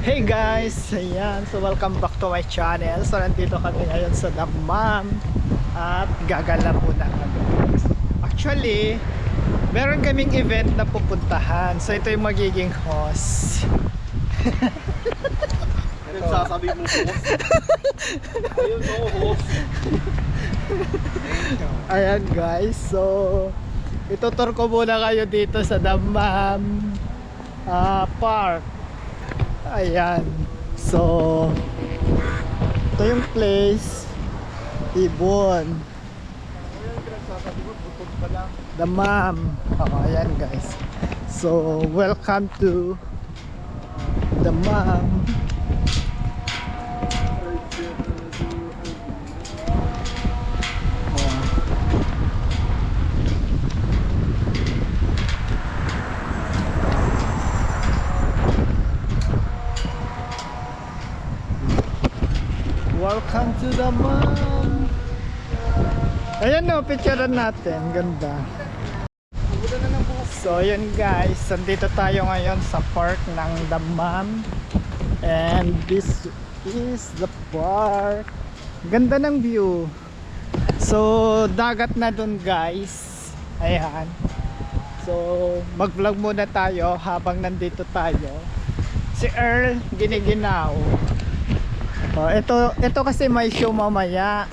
Hey guys! Ayan, so welcome back to my channel. So nandito kami ngayon sa Dammam at gagala po na kami. Actually, meron kaming event na pupuntahan. So ito yung magiging host. Ano sasabi mo, host? Ayun mo, host. Ayan guys, so itutur ko muna kayo dito sa Dammam Park. Ayan, so ito yung place, Ibon, Dammam. Ayan guys, so welcome to Dammam. Welcome to Dammam. Ayan no, picturean natin. Ganda. So yun guys, nandito tayo ngayon sa park ng Dammam. And this is the park. Ganda ng view. So dagat na dun guys. Ayan. So mag vlog muna tayo habang nandito tayo. Si Earl giniginaw. Oh, ito kasi may show mamaya.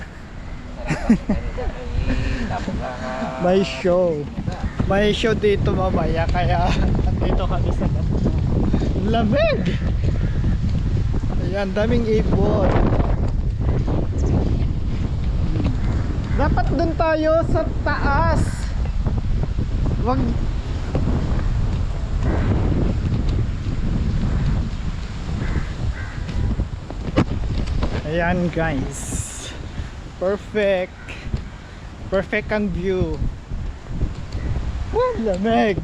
May show dito mamaya kaya nandito kami sa lamig. Ayan, daming ibon. Dapat dun tayo sa taas. Wag. Ayan guys, perfect ang view. Lamig.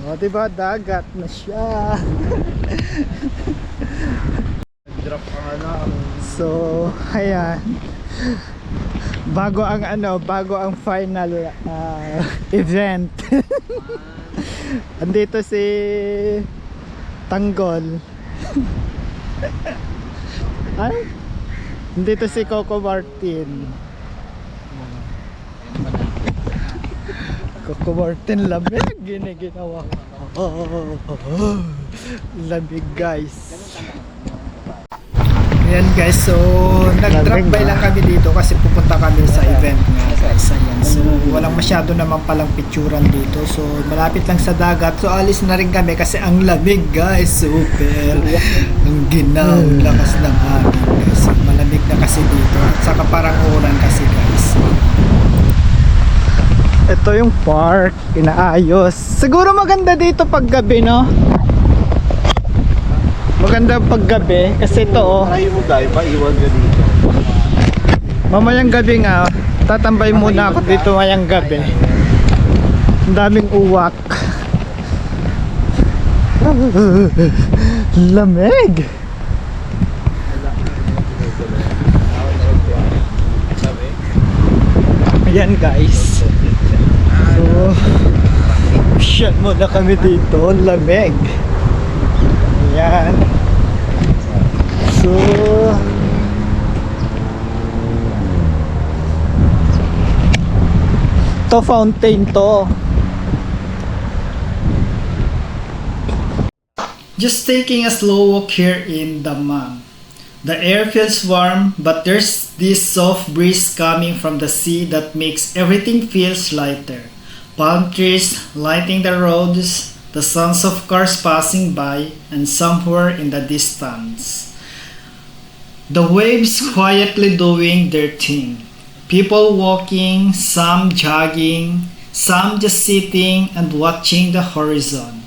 O diba, dagat na siya. Drop ang ano. So ayan, bago ang final event. Andito si Tanggol. Ay? Andito si Coco Martin. Coco Martin, lamig. Ginagawa. Lamig guys. Ayan guys, so nag-drop by lang kami dito kasi pupunta kami sa event nga guys. Ayan, so walang masyado naman palang picturan dito. So malapit lang sa dagat. So alis na rin kami kasi ang lamig guys. Super. Ang ginaw, lakas ng hangin guys. Malamig na kasi dito. At saka parang ulan kasi guys. Ito yung park, inaayos. Siguro maganda dito pag gabi, no? Maganda paggabi kasi ito oh. Ayaw mo dahil maiwan ka dito. Mamayang gabi nga, tatambay muna ako dito mayang gabi. Ang daming uwak. Lamig. Ayan guys. So, shot muna kami dito. Lamig. Ayan. So to fountain to. Just taking a slow walk here in Dammam. The air feels warm, but there's this soft breeze coming from the sea that makes everything feels lighter. Palm trees lighting the roads, the sounds of cars passing by, and somewhere in the distance, the waves quietly doing their thing. People walking, some jogging, some just sitting and watching the horizon.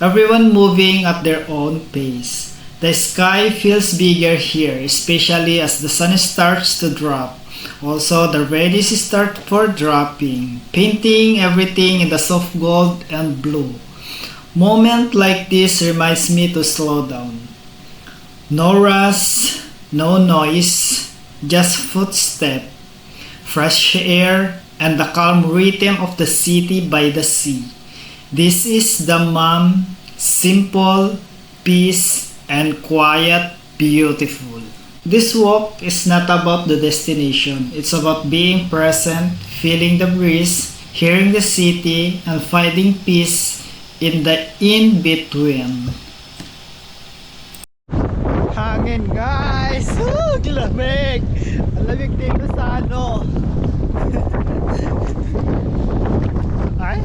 Everyone moving at their own pace. The sky feels bigger here, especially as the sun starts to drop. Also, the rays start for dropping, painting everything in the soft gold and blue. Moment like this reminds me to slow down. No rush, no noise, just footstep, fresh air, and the calm rhythm of the city by the sea. This is Dammam, simple, peace, and quiet, beautiful. This walk is not about the destination. It's about being present, feeling the breeze, hearing the city, and finding peace in the in-between. Hangin guys! Ang lamig! Ang lamig dito sa ano! Ay!